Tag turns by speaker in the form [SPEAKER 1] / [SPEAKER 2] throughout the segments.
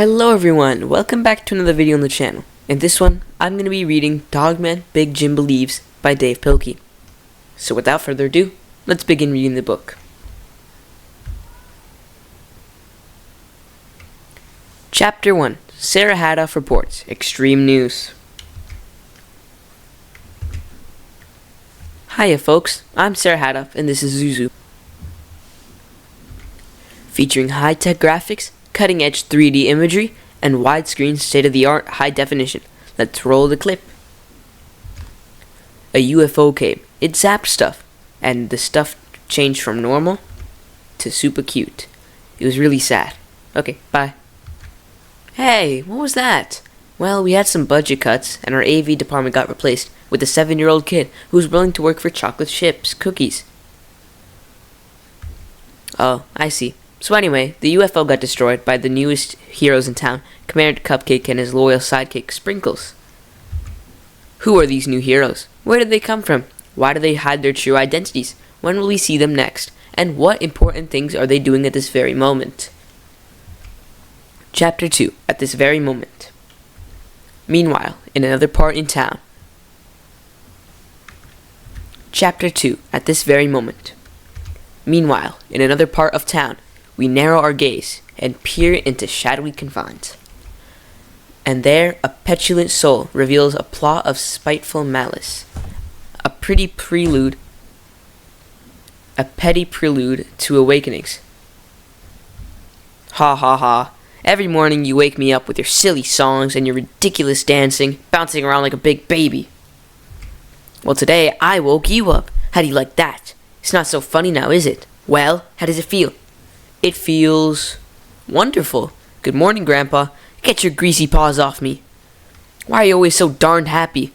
[SPEAKER 1] Hello everyone, welcome back to another video on the channel. In this one, I'm going to be reading Dogman Big Jim Believes by Dave Pilkey. So without further ado, let's begin reading the book. Chapter 1, Sarah Hatuff reports Extreme News. Hiya folks, I'm Sarah Hatuff and this is Zuzu. Featuring high-tech graphics, cutting-edge 3D imagery, and widescreen state-of-the-art high definition. Let's roll the clip. A UFO came. It zapped stuff, and the stuff changed from normal to super cute. It was really sad. Okay, bye. Hey, what was that? Well, we had some budget cuts, and our AV department got replaced with a 7-year-old kid who was willing to work for chocolate chips cookies. Oh, I see. So anyway, the UFO got destroyed by the newest heroes in town, Commander Cupcake and his loyal sidekick, Sprinkles. Who are these new heroes? Where did they come from? Why do they hide their true identities? When will we see them next? And what important things are they doing at this very moment? Chapter 2, At this very moment. Meanwhile, in another part in town. Chapter 2, At this very moment. Meanwhile, in another part of town, we narrow our gaze and peer into shadowy confines. And there a petulant soul reveals a plot of spiteful malice, a petty prelude to awakenings. Ha ha ha. Every morning you wake me up with your silly songs and your ridiculous dancing, bouncing around like a big baby. Well, today I woke you up. How do you like that? It's not so funny now, is it? Well, how does it feel? It feels wonderful. Good morning, Grandpa. Get your greasy paws off me. Why are you always so darned happy?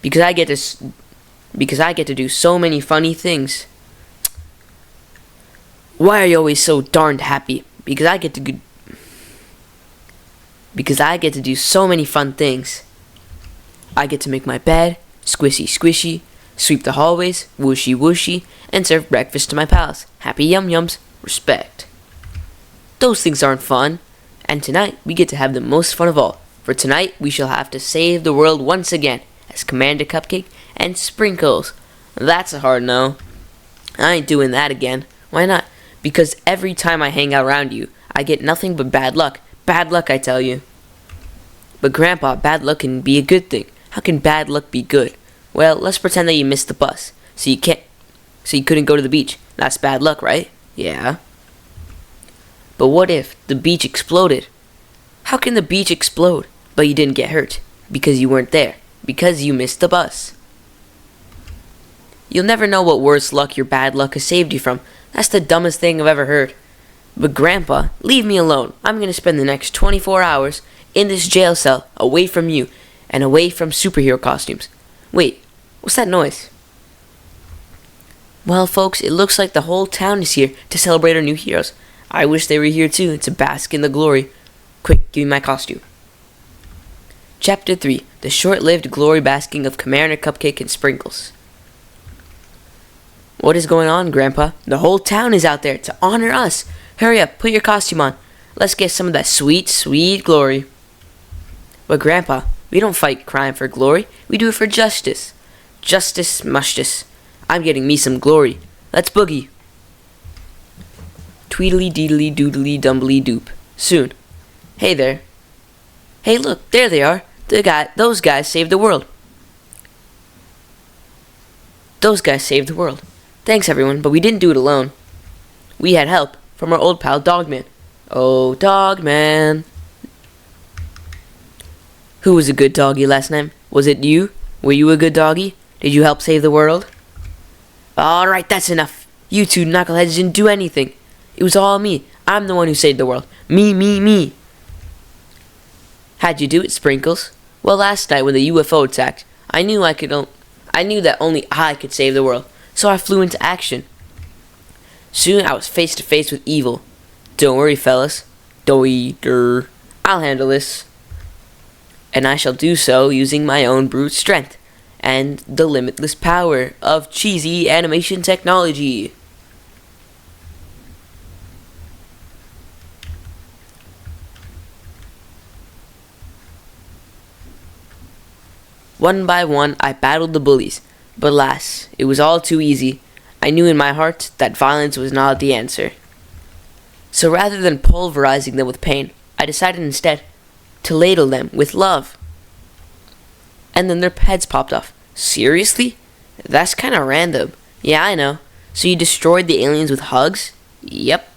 [SPEAKER 1] Because I get to do so many funny things. Why are you always so darned happy? Because I get to do so many fun things. I get to make my bed, squishy squishy, sweep the hallways, whooshy whooshy, and serve breakfast to my pals. Happy yum yums. Respect. Those things aren't fun. And tonight, we get to have the most fun of all. For tonight, we shall have to save the world once again as Commander Cupcake and Sprinkles. That's a hard no. I ain't doing that again. Why not? Because every time I hang out around you, I get nothing but bad luck. Bad luck, I tell you. But Grandpa, bad luck can be a good thing. How can bad luck be good? Well, let's pretend that you missed the bus. So you couldn't go to the beach. That's bad luck, right? Yeah. But what if the beach exploded? How can the beach explode, but you didn't get hurt? Because you weren't there. Because you missed the bus. You'll never know what worse luck your bad luck has saved you from. That's the dumbest thing I've ever heard. But Grandpa, leave me alone. I'm going to spend the next 24 hours in this jail cell, away from you, and away from superhero costumes. Wait, what's that noise? Well, folks, it looks like the whole town is here to celebrate our new heroes. I wish they were here too, to bask in the glory. Quick, give me my costume. Chapter 3, The Short-Lived Glory Basking of Commander Cupcake and Sprinkles. What is going on, Grandpa? The whole town is out there to honor us. Hurry up, put your costume on. Let's get some of that sweet, sweet glory. But Grandpa, we don't fight crime for glory. We do it for justice. Justice, mustice. I'm getting me some glory. Let's boogie. Tweedly deedly doodly dumbly doop. Soon. Hey there. Hey look, there they are. Those guys saved the world. Those guys saved the world. Thanks everyone, but we didn't do it alone. We had help from our old pal Dogman. Oh, Dogman. Who was a good doggy last night? Was it you? Were you a good doggy? Did you help save the world? Alright, that's enough. You two knuckleheads didn't do anything. It was all me. I'm the one who saved the world. Me. How'd you do it, Sprinkles? Well, last night when the UFO attacked, I knew that only I could save the world. So I flew into action. Soon I was face to face with evil. Don't worry, fellas. I'll handle this. And I shall do so using my own brute strength and the limitless power of cheesy animation technology. One by one, I battled the bullies, but alas, it was all too easy. I knew in my heart that violence was not the answer. So rather than pulverizing them with pain, I decided instead to ladle them with love. And then their heads popped off. Seriously? That's kinda random. Yeah, I know. So you destroyed the aliens with hugs? Yep.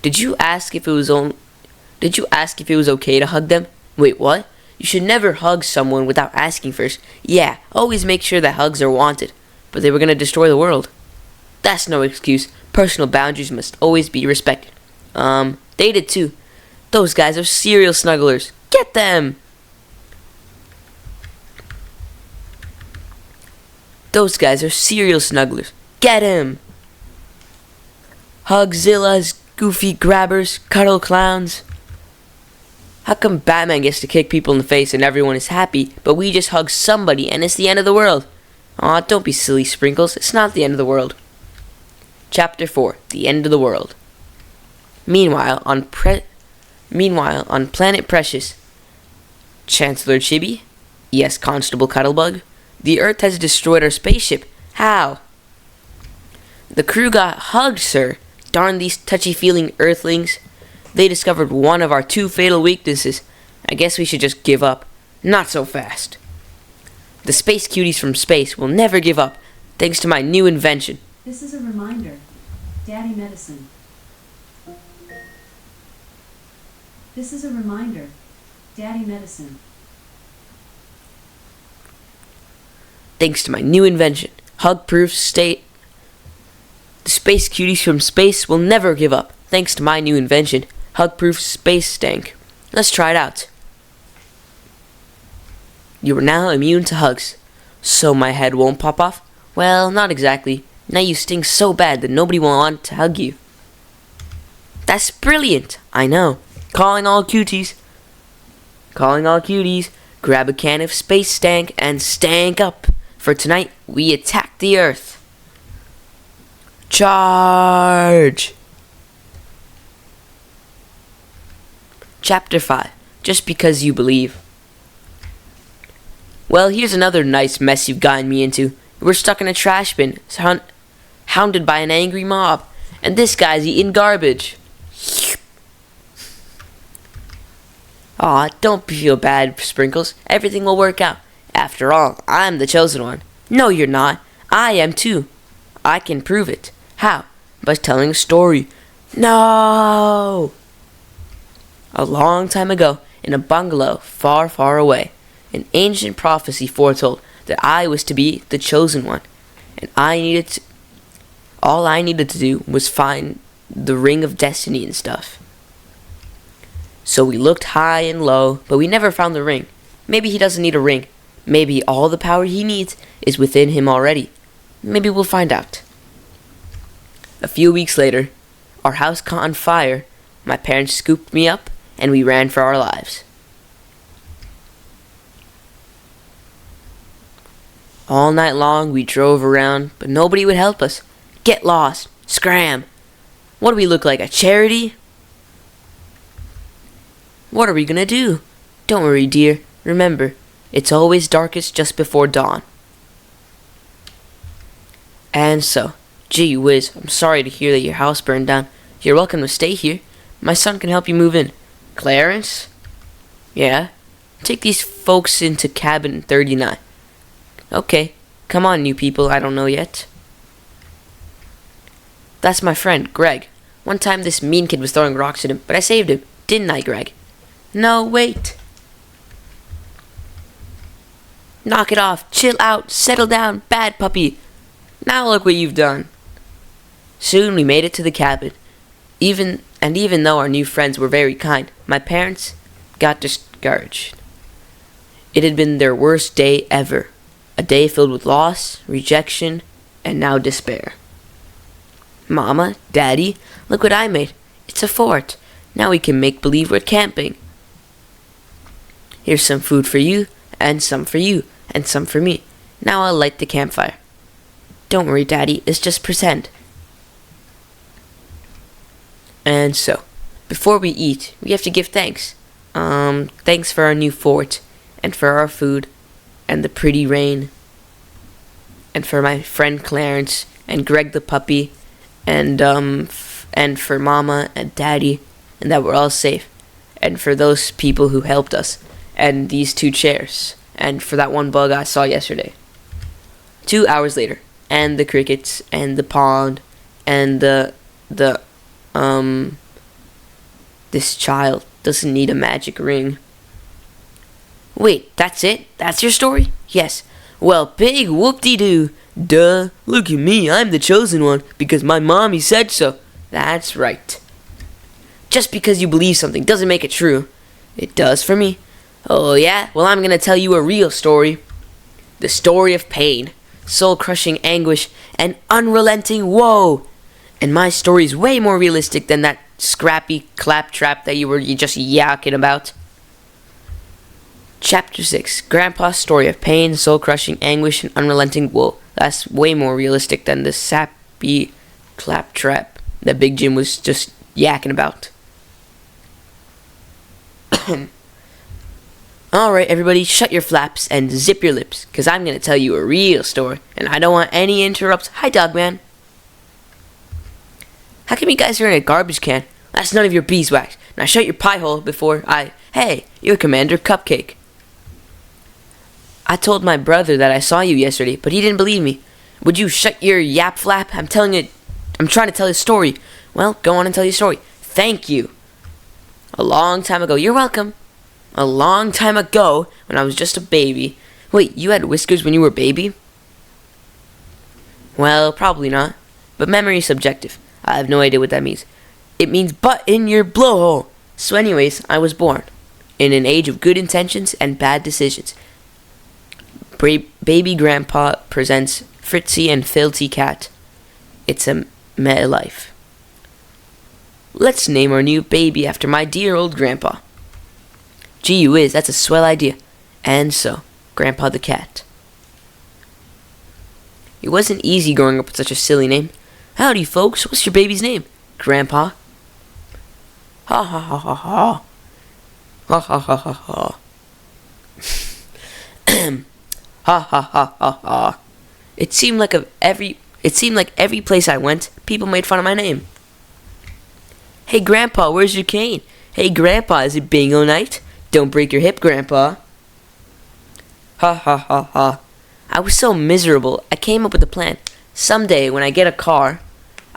[SPEAKER 1] Did you ask if it was okay to hug them? Wait, what? You should never hug someone without asking first. Yeah, always make sure that hugs are wanted. But they were gonna destroy the world. That's no excuse. Personal boundaries must always be respected. They did too. Those guys are serial snugglers. Get them! Those guys are serial snugglers. Get him! Hugzillas, goofy grabbers, cuddle clowns. How come Batman gets to kick people in the face and everyone is happy, but we just hug somebody and it's the end of the world? Aw, don't be silly, Sprinkles. It's not the end of the world. Chapter 4. The End of the World. Meanwhile, on Planet Precious, Chancellor Chibi? Yes, Constable Cuddlebug? The Earth has destroyed our spaceship. How? The crew got hugged, sir. Darn these touchy-feeling Earthlings. They discovered one of our 2 fatal weaknesses. I guess we should just give up. Not so fast. The Space Cuties from Space will never give up, thanks to my new invention.
[SPEAKER 2] This is a reminder. Daddy Medicine. This is a reminder. Daddy Medicine.
[SPEAKER 1] Thanks to my new invention, hug-proof state. The Space Cuties from Space will never give up, thanks to my new invention, hug-proof space stank. Let's try it out. You are now immune to hugs. So my head won't pop off? Well, not exactly. Now you stink so bad that nobody will want to hug you. That's brilliant! I know. Calling all cuties. Calling all cuties. Grab a can of space stank and stank up. For tonight, we attack the Earth. Charge! Chapter 5. Just because you believe. Well, here's another nice mess you've gotten me into. We're stuck in a trash bin, hounded by an angry mob, and this guy's eating garbage. Aw, don't feel bad, Sprinkles. Everything will work out. After all, I'm the chosen one. No, you're not. I am too. I can prove it. How? By telling a story. No! A long time ago, in a bungalow far, far away, an ancient prophecy foretold that I was to be the chosen one, and all I needed to do was find the ring of destiny and stuff. So we looked high and low, but we never found the ring. Maybe he doesn't need a ring. Maybe all the power he needs is within him already. Maybe we'll find out. A few weeks later, our house caught on fire. My parents scooped me up, and we ran for our lives. All night long we drove around, but nobody would help us. Get lost. Scram. What do we look like, a charity? What are we gonna do? Don't worry, dear. Remember, it's always darkest just before dawn. And so, gee whiz, I'm sorry to hear that your house burned down. You're welcome to stay here. My son can help you move in. Clarence? Yeah? Take these folks into cabin 39. Okay, come on, new people I don't know yet. That's my friend, Greg. One time this mean kid was throwing rocks at him, but I saved him. Didn't I, Greg? No, wait. Knock it off. Chill out. Settle down. Bad puppy. Now look what you've done. Soon we made it to the cabin. Even though our new friends were very kind, my parents got discouraged. It had been their worst day ever. A day filled with loss, rejection, and now despair. Mama, Daddy, look what I made. It's a fort. Now we can make believe we're camping. Here's some food for you, and some for you, and some for me. Now I'll light the campfire. Don't worry, Daddy, it's just pretend. And so, before we eat, we have to give thanks. Thanks for our new fort, and for our food, and the pretty rain, and for my friend Clarence, and Greg the puppy, and for Mama and Daddy, and that we're all safe, and for those people who helped us, and these 2 chairs, and for that one bug I saw yesterday. 2 hours later, and the crickets, and the pond, and this child doesn't need a magic ring. Wait, that's it? That's your story? Yes. Well, big whoop-de-doo. Duh. Look at me, I'm the chosen one, because my mommy said so. That's right. Just because you believe something doesn't make it true. It does for me. Oh yeah? Well, I'm gonna tell you a real story. The story of pain, soul-crushing anguish, and unrelenting woe. And my story's way more realistic than that scrappy claptrap that you were just yakking about. Chapter 6, Grandpa's story of pain, soul-crushing anguish, and unrelenting woe. That's way more realistic than the sappy claptrap that Big Jim was just yakking about. Alright, everybody, shut your flaps and zip your lips, because I'm going to tell you a real story, and I don't want any interrupts. Hi, Dogman. How come you guys are in a garbage can? That's none of your beeswax. Now shut your pie hole before I... Hey, you're Commander Cupcake. I told my brother that I saw you yesterday, but he didn't believe me. Would you shut your yap flap? I'm trying to tell a story. Well, go on and tell your story. Thank you. A long time ago. You're welcome. A long time ago, when I was just a baby. Wait, you had whiskers when you were a baby? Well, probably not. But memory is subjective. I have no idea what that means. It means butt in your blowhole. So anyways, I was born in an age of good intentions and bad decisions. Baby Grandpa presents Fritzy and Filthy Cat. It's a meta life. Let's name our new baby after my dear old grandpa. Gee whiz, that's a swell idea. And so, Grandpa the Cat. It wasn't easy growing up with such a silly name. Howdy, folks. What's your baby's name? Grandpa. Ha ha ha ha ha. Ha ha ha ha ha. Ha ha ha ha ha. It seemed like every place I went, people made fun of my name. Hey, Grandpa, where's your cane? Hey, Grandpa, is it bingo night? Don't break your hip, Grandpa. Ha ha ha ha. I was so miserable, I came up with a plan. Someday, when I get a car,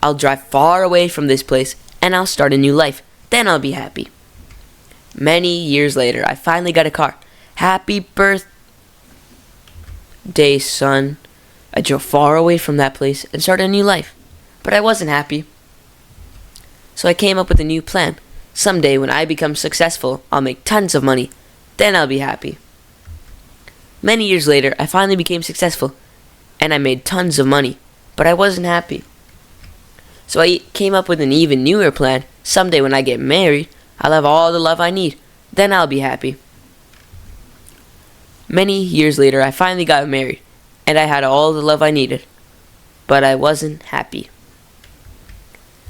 [SPEAKER 1] I'll drive far away from this place, and I'll start a new life. Then I'll be happy. Many years later, I finally got a car. Happy birthday, son. I drove far away from that place and started a new life. But I wasn't happy. So I came up with a new plan. Someday, when I become successful, I'll make tons of money. Then I'll be happy. Many years later, I finally became successful, and I made tons of money, but I wasn't happy. So I came up with an even newer plan. Someday, when I get married, I'll have all the love I need. Then I'll be happy. Many years later, I finally got married, and I had all the love I needed, but I wasn't happy.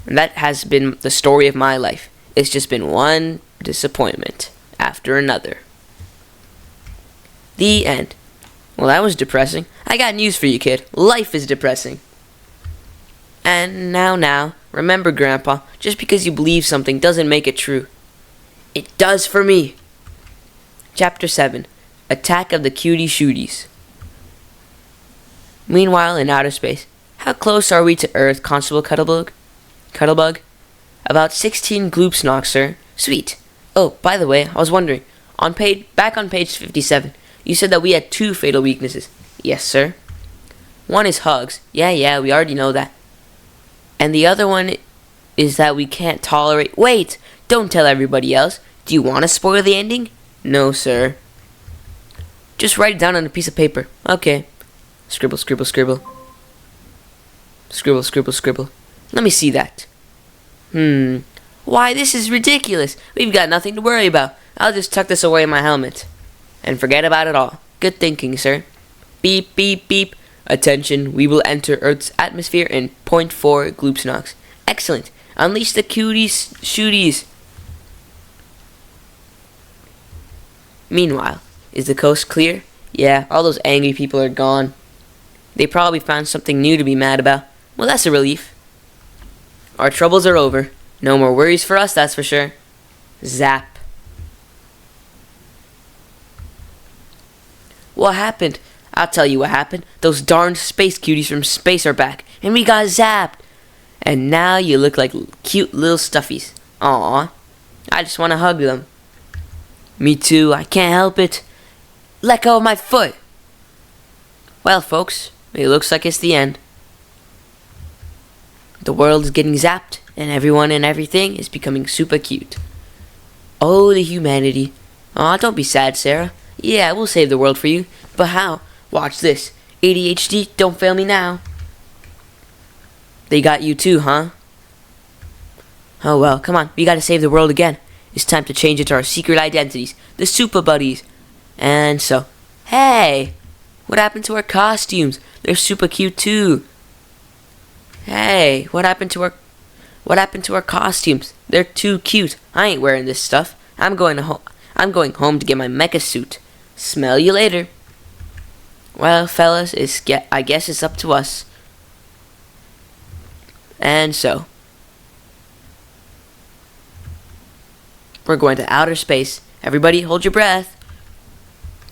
[SPEAKER 1] And that has been the story of my life. It's just been one disappointment after another. The end. Well, that was depressing. I got news for you, kid. Life is depressing. And now, remember, Grandpa, just because you believe something doesn't make it true. It does for me. Chapter 7. Attack of the Cutie Shooties. Meanwhile, in outer space, how close are we to Earth, Constable Cuttlebug? About 16 gloops knock, sir. Sweet. Oh, by the way, I was wondering, back on page 57, you said that we had 2 fatal weaknesses. Yes, sir. One is hugs. Yeah, we already know that. And the other one is that we can't tolerate... Wait! Don't tell everybody else. Do you want to spoil the ending? No, sir. Just write it down on a piece of paper. Okay. Scribble, scribble, scribble. Scribble, scribble, scribble. Let me see that. Why, this is ridiculous. We've got nothing to worry about. I'll just tuck this away in my helmet. And forget about it all. Good thinking, sir. Beep, beep, beep. Attention, we will enter Earth's atmosphere in 0.4 gloops knocks. Excellent. Unleash the cuties, shooties. Meanwhile, is the coast clear? Yeah, all those angry people are gone. They probably found something new to be mad about. Well, that's a relief. Our troubles are over. No more worries for us, that's for sure. Zap. What happened? I'll tell you what happened. Those darned space cuties from space are back, and we got zapped. And now you look like cute little stuffies. Aww. I just want to hug them. Me too, I can't help it. Let go of my foot. Well, folks, it looks like it's the end. The world is getting zapped, and everyone and everything is becoming super cute. Oh, the humanity. Aw, don't be sad, Sarah. Yeah, we'll save the world for you. But how? Watch this. ADHD, don't fail me now. They got you too, huh? Oh well, come on, we gotta save the world again. It's time to change into our secret identities, the Super Buddies. And so, hey! What happened to our costumes? They're super cute too. Hey, what happened to our costumes? They're too cute. I ain't wearing this stuff. I'm going home to get my mecha suit. Smell you later. Well, fellas, I guess it's up to us. And so, we're going to outer space. Everybody, hold your breath.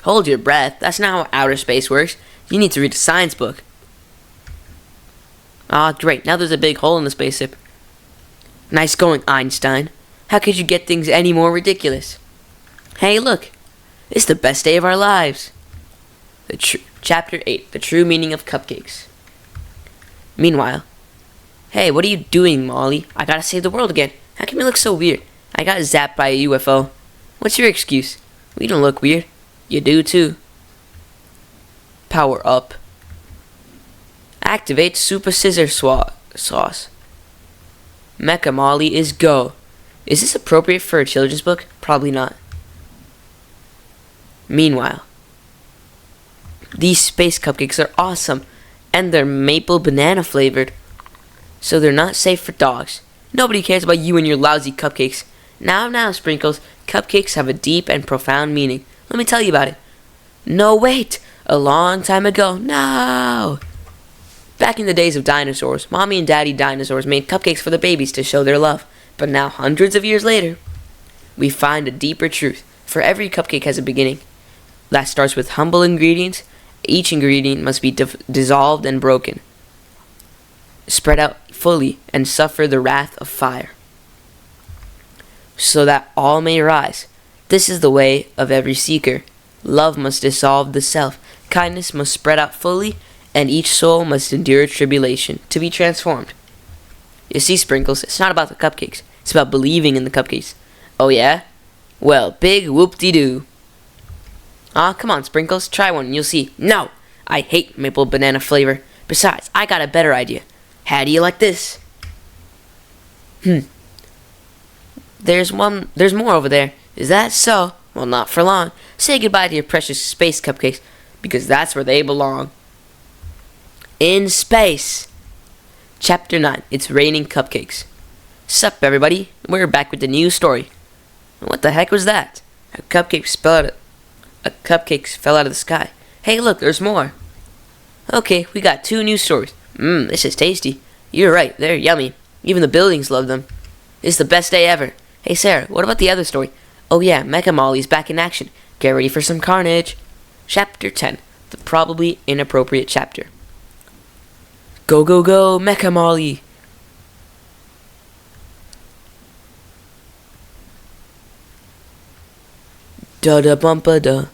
[SPEAKER 1] Hold your breath? That's not how outer space works. You need to read a science book. Ah, great. Now there's a big hole in the spaceship. Nice going, Einstein. How could you get things any more ridiculous? Hey, look. It's the best day of our lives. Chapter 8, The True Meaning of Cupcakes. Meanwhile, hey, what are you doing, Molly? I gotta save the world again. How can we look so weird? I got zapped by a UFO. What's your excuse? We don't look weird. You do too. Power up. Activate Super Scissor Sauce. Mecha Molly is go. Is this appropriate for a children's book? Probably not. Meanwhile, these space cupcakes are awesome, and they're maple banana flavored, so they're not safe for dogs. Nobody cares about you and your lousy cupcakes. Now, Sprinkles, cupcakes have a deep and profound meaning. Let me tell you about it. No, wait! A long time ago. No! Back in the days of dinosaurs, Mommy and Daddy dinosaurs made cupcakes for the babies to show their love. But now, hundreds of years later, we find a deeper truth. For every cupcake has a beginning. That starts with humble ingredients. Each ingredient must be dissolved and broken, spread out fully, and suffer the wrath of fire, so that all may rise. This is the way of every seeker. Love must dissolve the self. Kindness must spread out fully, and each soul must endure tribulation to be transformed. You see, Sprinkles, it's not about the cupcakes. It's about believing in the cupcakes. Oh yeah? Well, big whoop-de-doo. Aw, come on, Sprinkles, try one and you'll see. No! I hate maple banana flavor. Besides, I got a better idea. How do you like this? There's more over there. Is that so? Well, not for long. Say goodbye to your precious space cupcakes, because that's where they belong. In space. Chapter 9. It's raining cupcakes. Sup, everybody? We're back with the new story. What the heck was that? A cupcake fell out of the sky. Hey, look, there's more. Okay, we got 2 new stories. This is tasty. You're right, they're yummy. Even the buildings love them. It's the best day ever. Hey, Sarah, what about the other story? Oh yeah, Mecha Molly's back in action. Get ready for some carnage. Chapter 10. The probably inappropriate chapter. Go, go, go, Mecha Molly! Da-da-bumpa-da.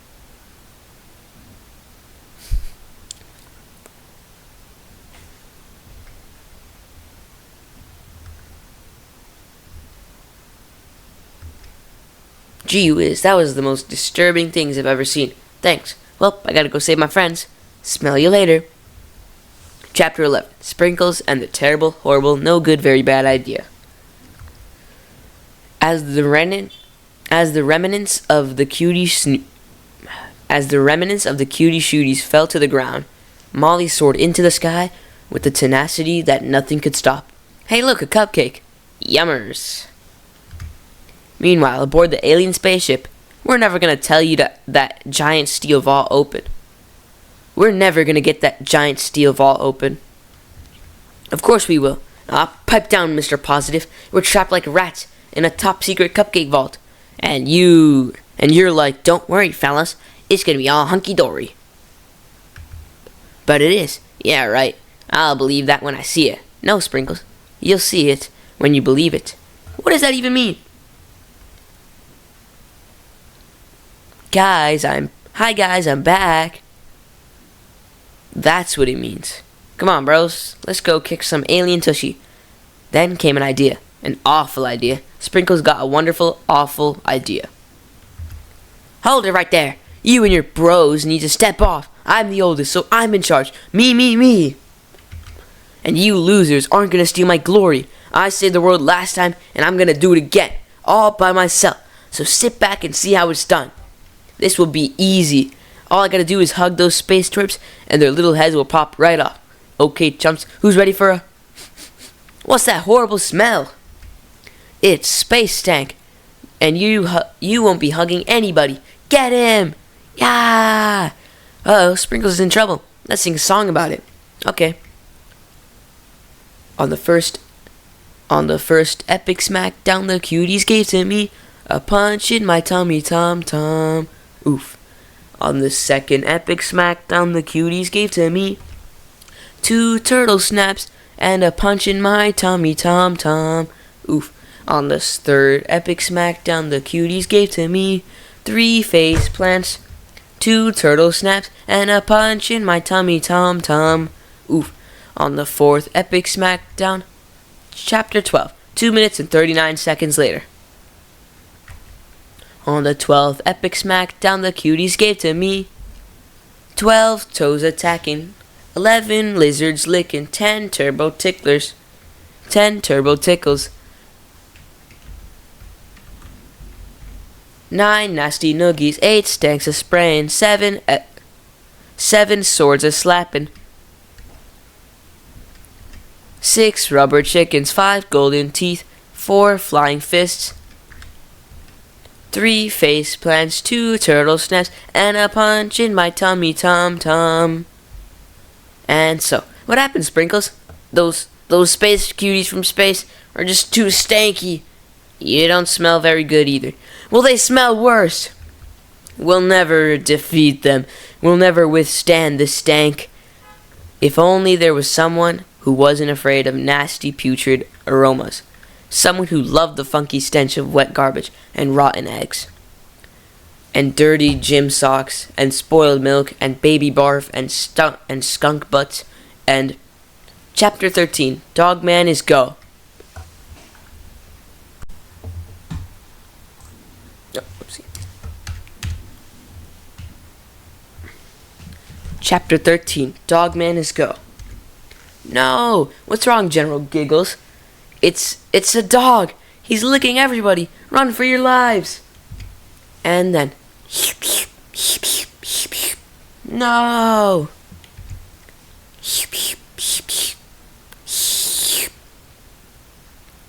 [SPEAKER 1] Gee whiz, that was the most disturbing things I've ever seen. Thanks. Well, I gotta go save my friends. Smell you later. Chapter 11. Sprinkles and the terrible, horrible, no good, very bad idea. As the remnants of the cutie shooties fell to the ground, Molly soared into the sky with the tenacity that nothing could stop. Hey, look, a cupcake. Yummers. Meanwhile, aboard the alien spaceship, we're never gonna tell you that giant steel vault opened. We're never gonna get that giant steel vault open. Of course we will. Pipe down, Mr. Positive. We're trapped like rats in a top secret cupcake vault. And you're like, don't worry, fellas. It's gonna be all hunky-dory. But it is. Yeah, right. I'll believe that when I see it. No, Sprinkles. You'll see it when you believe it. What does that even mean? Hi guys, I'm back. That's what it means. Come on, bros. Let's go kick some alien tushy. Then came an idea. An awful idea. Sprinkles got a wonderful, awful idea. Hold it right there. You and your bros need to step off. I'm the oldest, so I'm in charge. Me. And you losers aren't gonna steal my glory. I saved the world last time, and I'm gonna do it again. All by myself. So sit back and see how it's done. This will be easy. All I gotta do is hug those space twerps, and their little heads will pop right off. Okay, chumps, who's ready for a... What's that horrible smell? It's Space Stank. And you won't be hugging anybody. Get him! Yeah! Uh-oh, Sprinkles is in trouble. Let's sing a song about it. Okay. On the first epic smackdown the cuties gave to me a punch in my tummy tom. Oof. On the second epic smackdown the cuties gave to me 2 turtle snaps and a punch in my tummy tom. Oof. On the third epic smackdown the cuties gave to me 3 face plants, 2 turtle snaps, and a punch in my tummy tom. Oof. On the fourth epic smackdown, chapter 12, 2 minutes and 39 seconds later. On the 12th epic smackdown the cuties gave to me 12 toes attacking, 11 lizards licking, 10 turbo ticklers, 10 turbo tickles, 9 nasty noogies, 8 stanks a spraying, 7 swords a slapping, 6 rubber chickens, 5 golden teeth, 4 flying fists, 3 face plants, 2 turtle snaps, and a punch in my tummy tom. And so, what happened, Sprinkles? Those space cuties from space are just too stanky. You don't smell very good either. Well, they smell worse. We'll never defeat them. We'll never withstand the stank. If only there was someone who wasn't afraid of nasty, putrid aromas. Someone who loved the funky stench of wet garbage and rotten eggs. And dirty gym socks and spoiled milk and baby barf and skunk butts and... Chapter 13, Dogman is Go. Chapter 13, Dogman is Go. No! What's wrong, General Giggles? It's a dog! He's licking everybody! Run for your lives! And then... No!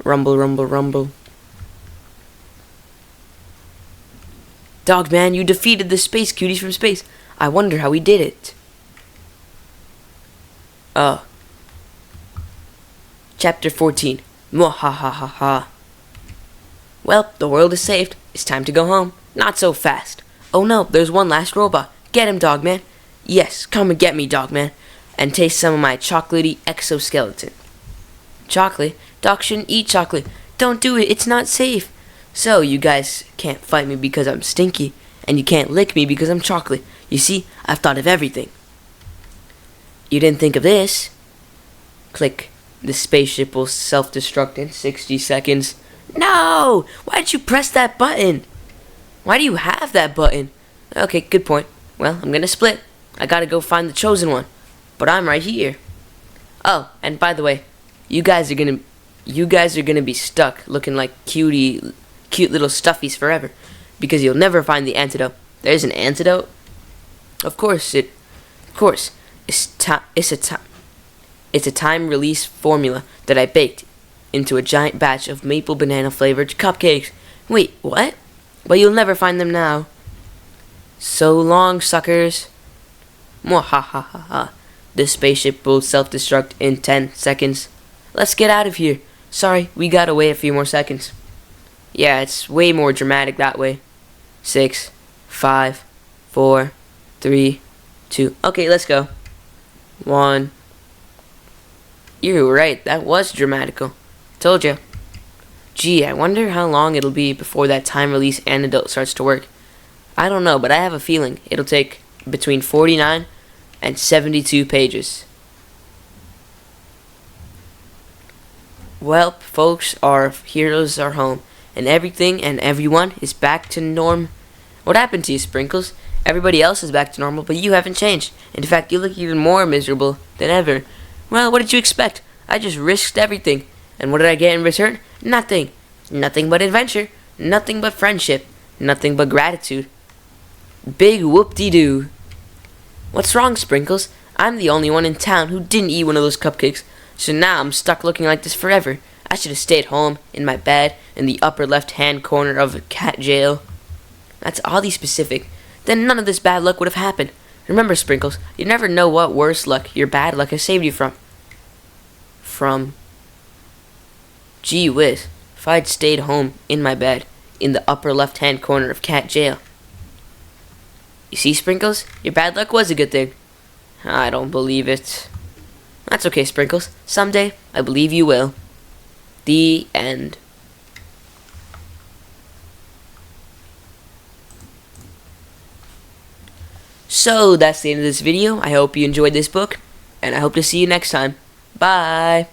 [SPEAKER 1] Rumble, rumble, rumble. Dogman, you defeated the Space Cuties from Space. I wonder how we did it. Oh. Chapter 14. Mwahahaha. Well, the world is saved. It's time to go home. Not so fast. Oh no, there's one last robot. Get him, Dogman. Yes, come and get me, Dogman. And taste some of my chocolatey exoskeleton. Chocolate? Doc shouldn't eat chocolate. Don't do it, it's not safe. So, you guys can't fight me because I'm stinky. And you can't lick me because I'm chocolate. You see, I've thought of everything. You didn't think of this. Click. The spaceship will self-destruct in 60 seconds. No! Why'd you press that button? Why do you have that button? Okay, good point. Well, I'm gonna split. I gotta go find the chosen one. But I'm right here. Oh, and by the way, you guys are gonna be stuck looking like cute little stuffies forever. Because you'll never find the antidote. There's an antidote? Of course. It's a time-release formula that I baked into a giant batch of maple banana flavored cupcakes. Wait, what? Well, you'll never find them now. So long, suckers. Mwahahaha. This spaceship will self-destruct in 10 seconds. Let's get out of here. Sorry, we gotta wait a few more seconds. Yeah, it's way more dramatic that way. 6, 5, 4, 3, 2. Okay, let's go. 1. You're right, that was dramatical. Told ya. Gee, I wonder how long it'll be before that time release antidote starts to work. I don't know, but I have a feeling it'll take between 49 and 72 pages. Well, folks, our heroes are home, and everything and everyone is back to norm. What happened to you, Sprinkles? Everybody else is back to normal, but you haven't changed. In fact, you look even more miserable than ever. Well, what did you expect? I just risked everything. And what did I get in return? Nothing. Nothing but adventure. Nothing but friendship. Nothing but gratitude. Big whoop-de-doo. What's wrong, Sprinkles? I'm the only one in town who didn't eat one of those cupcakes. So now I'm stuck looking like this forever. I should have stayed home, in my bed, in the upper left-hand corner of a cat jail. That's oddly specific. Then none of this bad luck would have happened. Remember, Sprinkles, you never know what worse luck your bad luck has saved you from. Gee whiz, if I'd stayed home, in my bed, in the upper left-hand corner of cat jail. You see, Sprinkles, your bad luck was a good thing. I don't believe it. That's okay, Sprinkles. Someday, I believe you will. The end. So, that's the end of this video. I hope you enjoyed this book, and I hope to see you next time. Bye!